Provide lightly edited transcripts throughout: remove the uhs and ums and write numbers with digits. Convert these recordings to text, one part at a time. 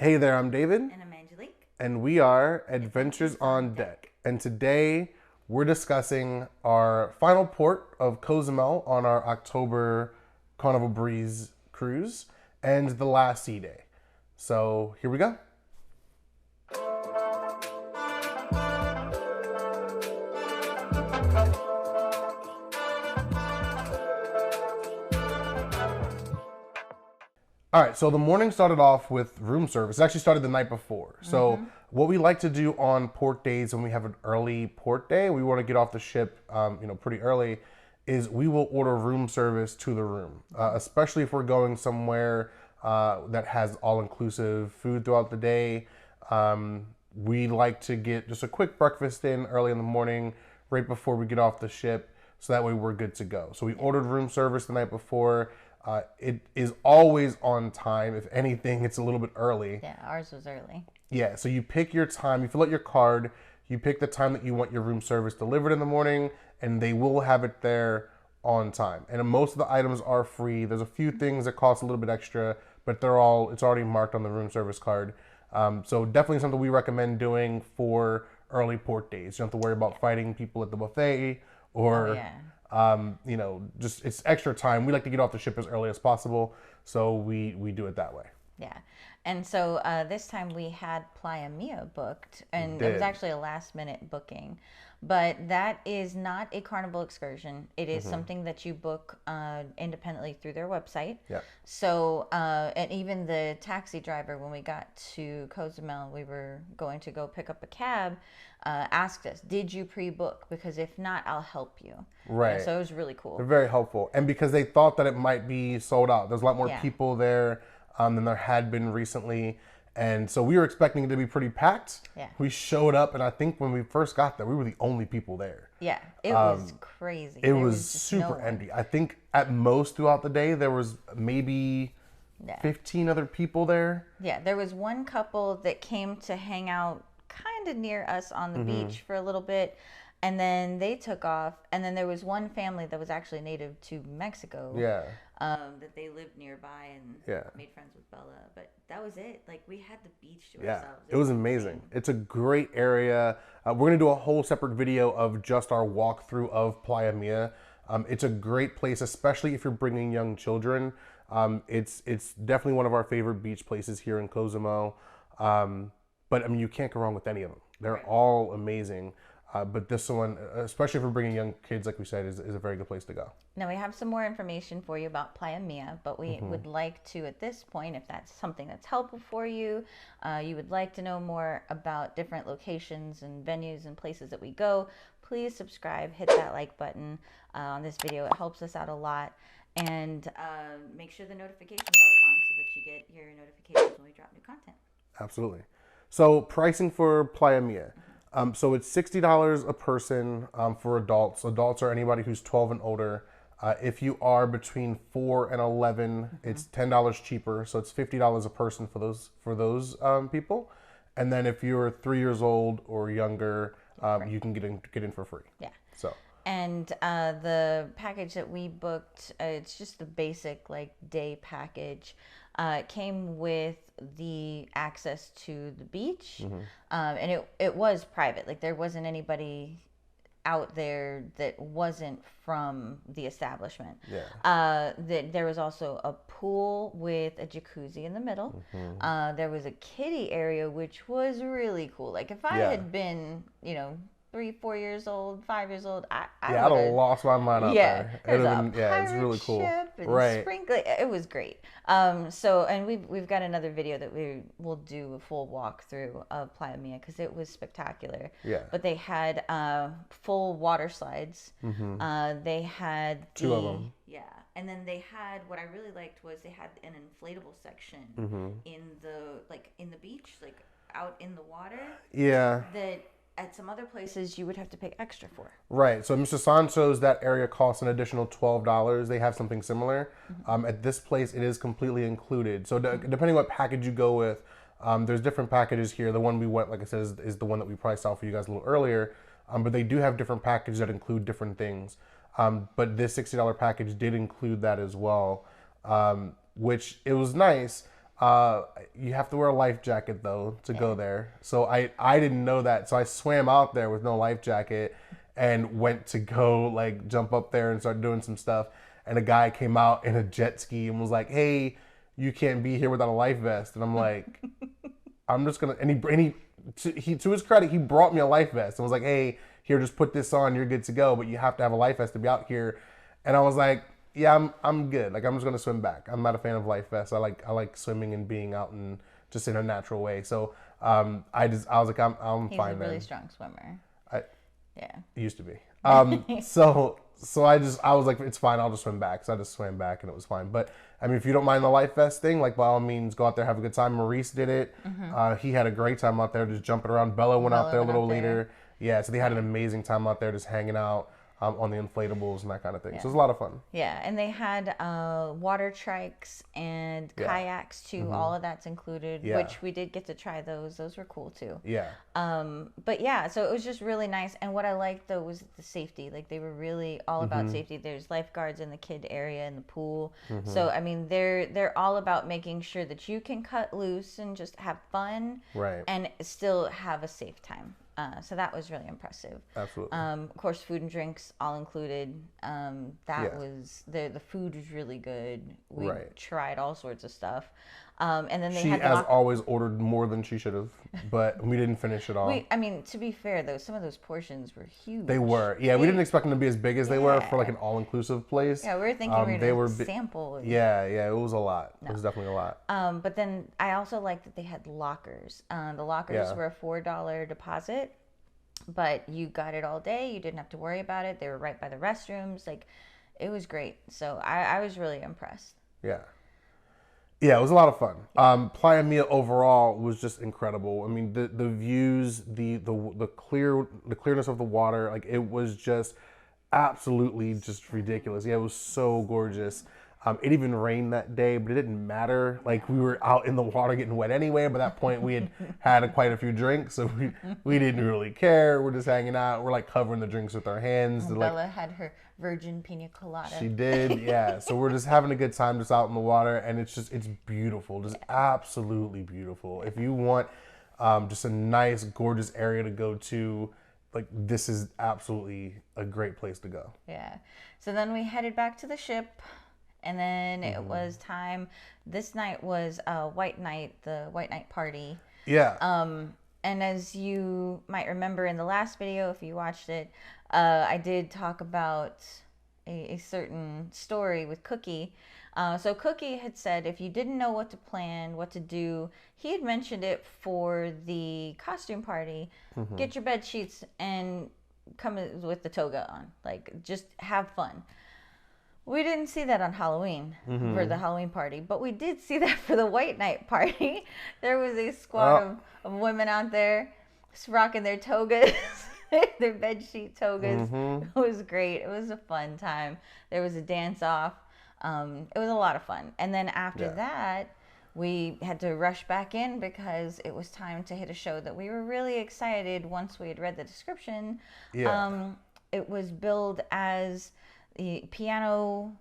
Hey there, I'm David. And I'm Angelique. And we are Adventures on Deck. And today we're discussing our final port of Cozumel on our October Carnival Breeze cruise and the last sea day. So here we go. All right, so the morning started off with room service. It actually started the night before. So what we like to do on port days when we have an early port day, we want to get off the ship, pretty early, is we will order room service to the room, especially if we're going somewhere that has all-inclusive food throughout the day. We like to get just a quick breakfast in early in the morning, right before we get off the ship, so that way we're good to go. So we ordered room service the night before. It is always on time. If anything, it's a little bit early. Yeah, ours was early. Yeah, so you pick your time, you fill out your card, you pick the time that you want your room service delivered in the morning, and they will have it there on time. And most of the items are free. There's a few things that cost a little bit extra, but it's already marked on the room service card. So definitely something we recommend doing for early port days. You don't have to worry about fighting people at the buffet or just it's extra time. We like to get off the ship as early as possible, so we do it that way. Yeah. And so this time we had Playa booked, and it was actually a last minute booking. But that is not a Carnival excursion. It is something that you book independently through their website. Yeah. So, and even the taxi driver, when we got to Cozumel, we were going to go pick up a cab, asked us, did you pre-book? Because if not, I'll help you. Right. So it was really cool. They're very helpful. And because they thought that it might be sold out. There's a lot more people there than there had been recently. And so we were expecting it to be pretty packed. Yeah. We showed up, and I think when we first got there, we were the only people there. Yeah, it was crazy. It was super empty. I think at most throughout the day, there was maybe 15 other people there. Yeah, there was one couple that came to hang out kind of near us on the beach for a little bit, and then they took off. And then there was one family that was actually native to Mexico. Yeah. That they lived nearby and made friends with Bella. But that was it. Like, we had the beach to ourselves. It was amazing. It's a great area. We're going to do a whole separate video of just our walkthrough of Playa. It's a great place, especially if you're bringing young children. It's definitely one of our favorite beach places here in Cozumel. But I mean, you can't go wrong with any of them. They're all amazing. But this one, especially if we're bringing young kids, like we said, is a very good place to go. Now, we have some more information for you about Playa, but we would like to, at this point, if that's something that's helpful for you, you would like to know more about different locations and venues and places that we go, please subscribe, hit that like button on this video. It helps us out a lot. And make sure the notification bell is on so that you get your notifications when we drop new content. Absolutely. So pricing for Playa. So it's $60 a person for adults. Adults are anybody who's 12 and older. If you are between 4 and 11, it's $10 cheaper. So it's $50 a person for those people. And then if you're 3 years old or younger, you can get in for free. Yeah. So. And the package that we booked, it's just the basic day package. It came with the access to the beach, and it was private. Like, there wasn't anybody out there that wasn't from the establishment. Yeah. There was also a pool with a jacuzzi in the middle. There was a kiddie area, which was really cool. Like, if I had been, 3, 4 years old, 5 years old, I I'd have lost my mind out there. It's really cool. And sprinkling. It was great. And we've got another video that we will do a full walkthrough of Playa because it was spectacular. Yeah. But they had full water slides. They had 2 of them. Yeah. And then they had, what I really liked was they had an inflatable section in the beach, like out in the water. Yeah. That at some other places you would have to pay extra for. Right. So Mr. Sancho's, that area costs an additional $12. They have something similar. At this place, it is completely included. So depending what package you go with, there's different packages here. The one we went, like I said, is the one that we priced out for you guys a little earlier. But they do have different packages that include different things. But this $60 package did include that as well, which it was nice. You have to wear a life jacket though to go there. So I didn't know that. So I swam out there with no life jacket and went to go like jump up there and start doing some stuff. And a guy came out in a jet ski and was like, "Hey, you can't be here without a life vest." And I'm like, "I'm just gonna." He to his credit, he brought me a life vest and was like, "Hey, here, just put this on. You're good to go. But you have to have a life vest to be out here." And I was like, "Yeah, I'm good. Like I'm just gonna swim back. I'm not a fan of life vests. I like swimming and being out and just in a natural way." So I was like, I'm He's fine a really then. strong swimmer. I Yeah. used to be. So I was like, it's fine. I'll just swim back. So I just swam back and it was fine. But I mean, if you don't mind the life vest thing, like by all means, go out there, have a good time. Maurice did it. He had a great time out there, just jumping around. Bella went out there a little later. Yeah, so they had an amazing time out there, just hanging out on the inflatables and that kind of thing. So it was a lot of fun. Yeah, and they had water trikes and kayaks too. All of that's included, which we did get to try those. Those were cool too. Yeah. But yeah, so it was just really nice. And what I liked though was the safety. Like they were really all about safety. There's lifeguards in the kid area in the pool. So I mean, they're all about making sure that you can cut loose and just have fun, Right. and still have a safe time. So that was really impressive. Absolutely. Of course, food and drinks all included. Was the food was really good. We tried all sorts of stuff, and then they she, had as always, ordered more than she should have, but we didn't finish it all. I mean, to be fair though, some of those portions were huge. They were, yeah. We didn't expect them to be as big as they were for like an all-inclusive place. Yeah, we were thinking we were gonna sample. Yeah, it was a lot. No. It was definitely a lot. But then I also liked that they had lockers. The lockers were a $4 deposit, but you got it all day. You didn't have to worry about it. They were right by the restrooms. Like, it was great. So I was really impressed. Yeah. Yeah, it was a lot of fun. Playa Mia overall was just incredible. I mean, the views, the clearness of the water, like it was just absolutely just ridiculous. Yeah, it was so gorgeous. It even rained that day, but it didn't matter. Like we were out in the water getting wet anyway. By that point, we had quite a few drinks, so we didn't really care. We're just hanging out. We're like covering the drinks with our hands. Bella had her virgin pina colada. She did, yeah. So we're just having a good time, just out in the water, and it's beautiful, just absolutely beautiful. If you want just a nice, gorgeous area to go to, like this is absolutely a great place to go. Yeah. So then we headed back to the ship. And then it was time. This night was White Night, the White Night party. Yeah. And as you might remember in the last video, if you watched it, I did talk about a certain story with Cookie. So Cookie had said if you didn't know what to plan, what to do, he had mentioned it for the costume party. Get your bed sheets and come with the toga on. Like, just have fun. We didn't see that on Halloween for the Halloween party, but we did see that for the White Night party. There was a squad of women out there rocking their togas, their bedsheet togas. It was great. It was a fun time. There was a dance off. It was a lot of fun. And then after that, we had to rush back in because it was time to hit a show that we were really excited once we had read the description. It was billed as the piano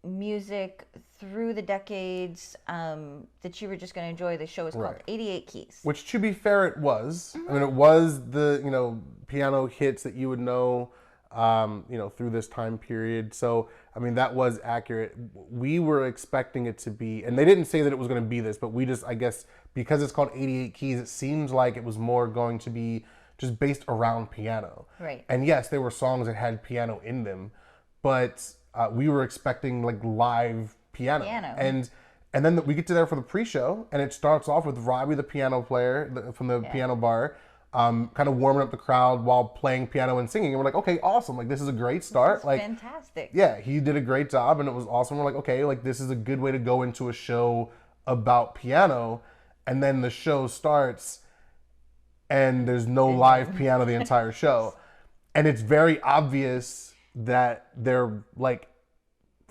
music through the decades that you were just going to enjoy. The show is called 88 Keys. Which, to be fair, it was. I mean, it was the, piano hits that you would know, through this time period. So, I mean, that was accurate. We were expecting it to be, and they didn't say that it was going to be this, but we just, I guess, because it's called 88 Keys, it seems like it was more going to be just based around piano. Right. And yes, there were songs that had piano in them, but we were expecting like live piano. And then we get to there for the pre-show, and it starts off with Robbie, the piano player from the piano bar, kind of warming up the crowd while playing piano and singing. And we're like, okay, awesome. Like, this is a great start. This is fantastic. Yeah, he did a great job, and it was awesome. We're like, okay, like this is a good way to go into a show about piano. And then the show starts, and there's no live piano the entire show. And it's very obvious that they're like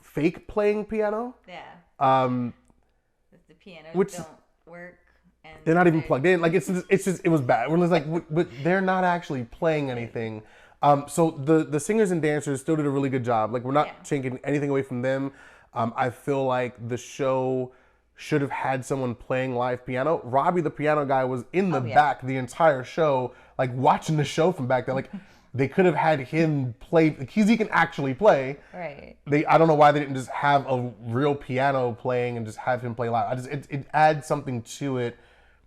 fake playing piano. Yeah. The pianos don't work. And they're not even plugged in. Like it's just it was bad. We're just like, but they're not actually playing anything. So the singers and dancers still did a really good job. Like we're not taking anything away from them. I feel like the show should have had someone playing live piano. Robbie, the piano guy, was in the yeah. back the entire show, like watching the show from back there. Like they could have had him play, because he can actually play. Right. I don't know why they didn't just have a real piano playing and just have him play live. It adds something to it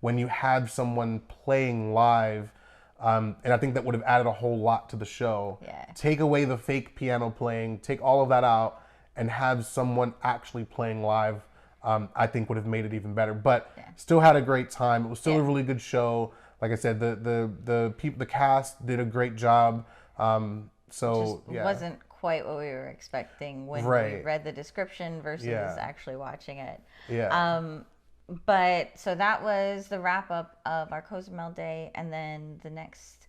when you have someone playing live. And I think that would have added a whole lot to the show. Yeah. Take away the fake piano playing, take all of that out, and have someone actually playing live. I think would have made it even better. But still had a great time. It was still a really good show. Like I said, the people, the cast did a great job. So Just wasn't quite what we were expecting when we read the description versus actually watching it. Yeah. But so that was the wrap up of our Cozumel day, and then the next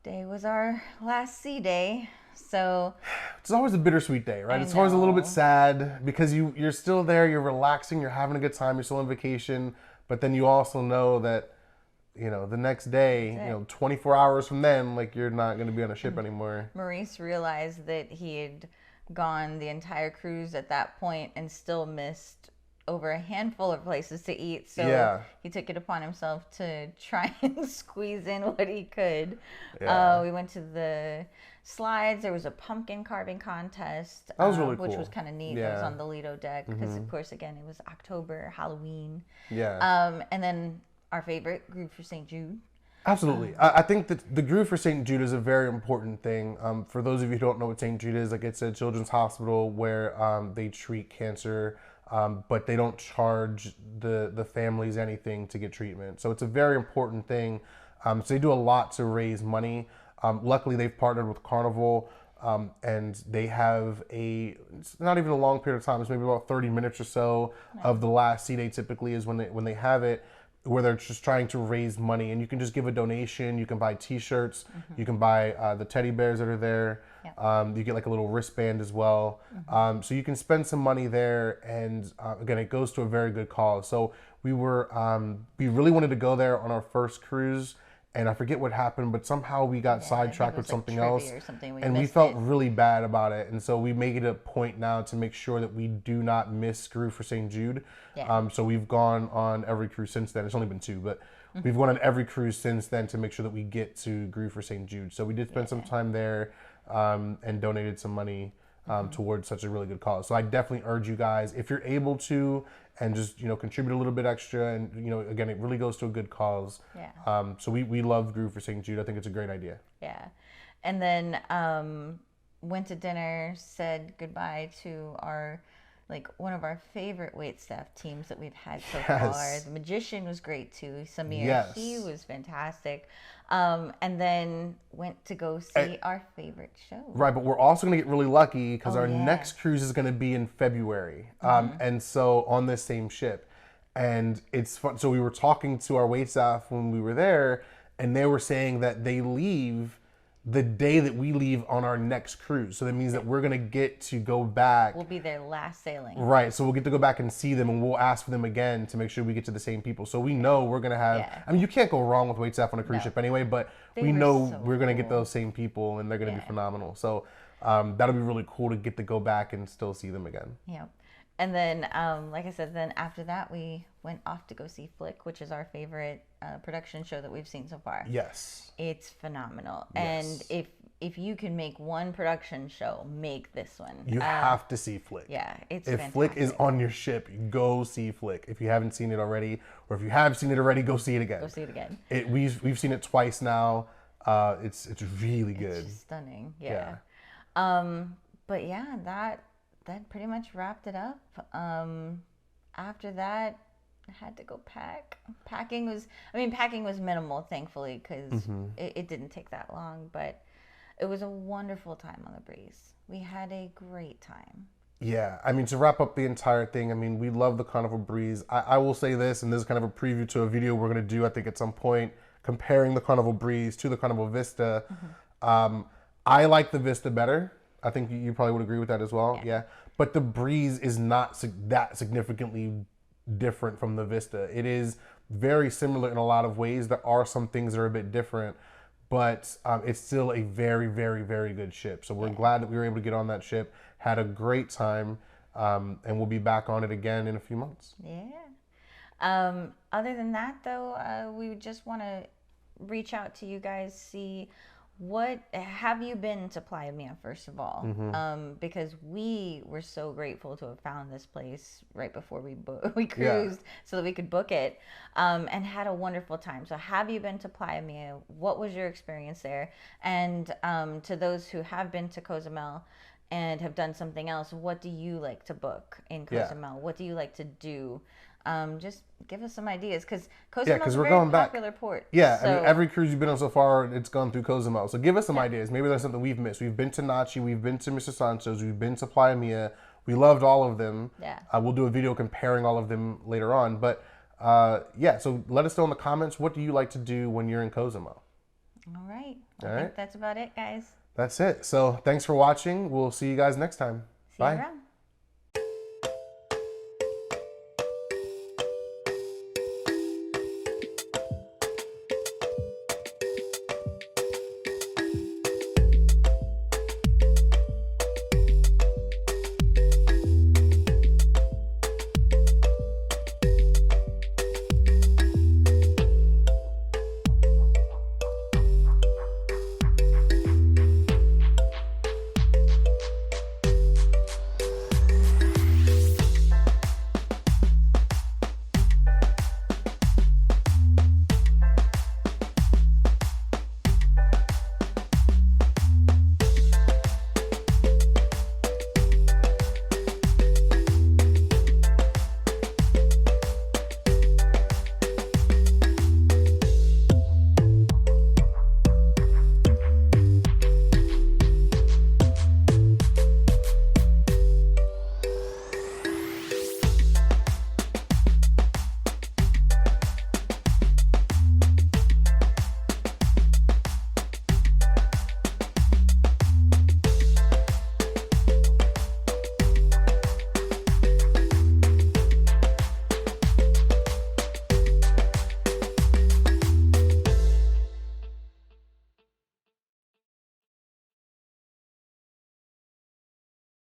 day was our last sea day. So it's always a bittersweet day, right? It's always a little bit sad because you're still there, you're relaxing, you're having a good time, you're still on vacation, but then you also know that, you know, the next day, you know, 24 hours from then, like, you're not going to be on a ship anymore. Maurice realized that he had gone the entire cruise at that point and still missed over a handful of places to eat, so he took it upon himself to try and squeeze in what he could. We went to the slides. There was a pumpkin carving contest, that was really cool, which was kind of neat. That was on the Lido deck because, of course, again, it was October, Halloween. And then our favorite, Groove for St. Jude. Absolutely. I think that the Groove for St. Jude is a very important thing. For those of you who don't know what St. Jude is, like, it's a children's hospital where they treat cancer. But they don't charge the families anything to get treatment. So it's a very important thing. So they do a lot to raise money. Luckily, they've partnered with Carnival, and they have it's not even a long period of time. It's maybe about 30 minutes or so of the last sea day typically is when they have it, where they're just trying to raise money. And you can just give a donation. You can buy T-shirts. You can buy the teddy bears that are there. You get like a little wristband as well. So you can spend some money there, and again, it goes to a very good cause. So we really wanted to go there on our first cruise, and I forget what happened, but somehow we got sidetracked with something else, and we felt really bad about it. And so we make it a point now to make sure that we do not miss Groove for St. Jude. So we've gone on every cruise since then. It's only been 2, but we've gone on every cruise since then to make sure that we get to Groove for St. Jude. So we did spend some time there, and donated some money towards such a really good cause. So I definitely urge you guys, if you're able to, and just, you know, contribute a little bit extra, and, you know, again, it really goes to a good cause. So we love Groove for St. Jude. I think it's a great idea. And then went to dinner, said goodbye to one of our favorite waitstaff teams that we've had so far. The magician was great too, Samir. He was fantastic. And then went to go see our favorite show. Right, but we're also going to get really lucky because our next cruise is going to be in February. And so on this same ship. And it's fun. So we were talking to our waitstaff when we were there, and they were saying that they leave the day that we leave on our next cruise. So that means that we're going to get to go back. We'll be their last sailing. Right. So we'll get to go back and see them, and we'll ask for them again to make sure we get to the same people. So we know we're going to have, I mean, you can't go wrong with waitstaff on a cruise ship anyway, but we know we're going to get those same people, and they're going to be phenomenal. So that'll be really cool to get to go back and still see them again. And then, like I said, then after that, we went off to go see Flick, which is our favorite production show that we've seen so far. It's phenomenal. And if you can make one production show, make this one. You have to see Flick. It's if fantastic. Flick is on your ship, go see Flick. If you haven't seen it already, or if you have seen it already, go see it again. We've seen it twice now. It's really good. It's just stunning. But yeah, that pretty much wrapped it up. After that, I had to go pack. Packing was minimal, thankfully, because it didn't take that long, but it was a wonderful time on the Breeze. We had a great time. Yeah, I mean, to wrap up the entire thing, I mean, we love the Carnival Breeze. I will say this, and this is kind of a preview to a video we're going to do, I think, at some point, comparing the Carnival Breeze to the Carnival Vista. I like the Vista better. I think you probably would agree with that as well. But the Breeze is not that significantly different from the Vista. It is very similar in a lot of ways. There are some things that are a bit different, but it's still a very, very, very good ship. So we're glad that we were able to get on that ship. Had a great time. and we'll be back on it again in a few months. Yeah. Other than that, though, we would just want to reach out to you guys, see what have you been to Playa Mia, first of all, because we were so grateful to have found this place right before we cruised, so that we could book it, and had a wonderful time. So have you been to Playa Mia? What was your experience there? And to those who have been to Cozumel and have done something else, what do you like to book in Cozumel? What do you like to do? Just give us some ideas, because Cozumel is a very popular port. Yeah, so, I mean, every cruise you've been on so far, it's gone through Cozumel. So give us some ideas. Maybe there's something we've missed. We've been to Nachi, we've been to Mr. Sancho's, we've been to Playa Mia. We loved all of them. Yeah. We'll do a video comparing all of them later on. But yeah, so let us know in the comments, what do you like to do when you're in Cozumel? All right. I think that's about it, guys. That's it. So thanks for watching. We'll see you guys next time. See you around.